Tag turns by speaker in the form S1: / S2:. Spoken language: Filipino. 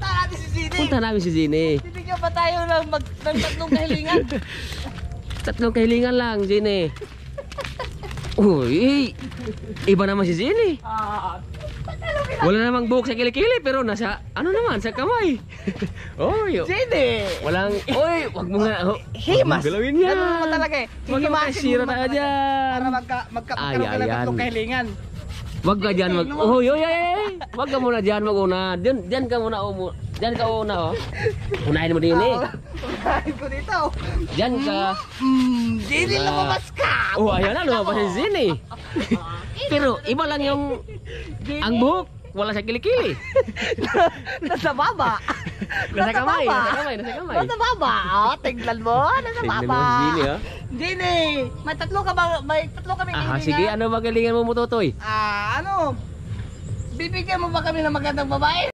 S1: Punta natin si Zini.
S2: Punta namin si Zini.
S1: Bibigyan pa tayo ng tatlong kahilingan.
S2: Tatlong kahilingan lang, Zini. Uy, iba naman si Zini. Wala namang buhok sa kilikili pero nasa ano naman sa kamay. Oy.
S1: Zini.
S2: Walang wag mo nga.
S1: Himas.
S2: Galawin yan.
S1: Ganun naman talaga eh.
S2: Wag mo sira tayo diyan.
S1: Para magkaroon ka ng tatlong kahilingan.
S2: Wag ka diyan mag. Oy. Wag ka muna diyan maguna. Diyan ka muna diyan ka una oh. Unahin mo din eh.
S1: Unahin ko dito.
S2: Diyan ka.
S1: Zini lumabas ka.
S2: Oh, ayan na lumabas si Zini. Pero iba lang yung ang buhok. Wala sa kilikili.
S1: Nasa baba.
S2: Nasa kamay.
S1: Nasa baba. Oh, tingnan mo. Nasa
S2: Tingnan
S1: baba.
S2: mo si Zini, ha?
S1: Zini, may tatlo kami hilingan.
S2: Sige, ano magalingan mo, Mutotoy?
S1: Bibigyan mo ba kami ng magandang babae?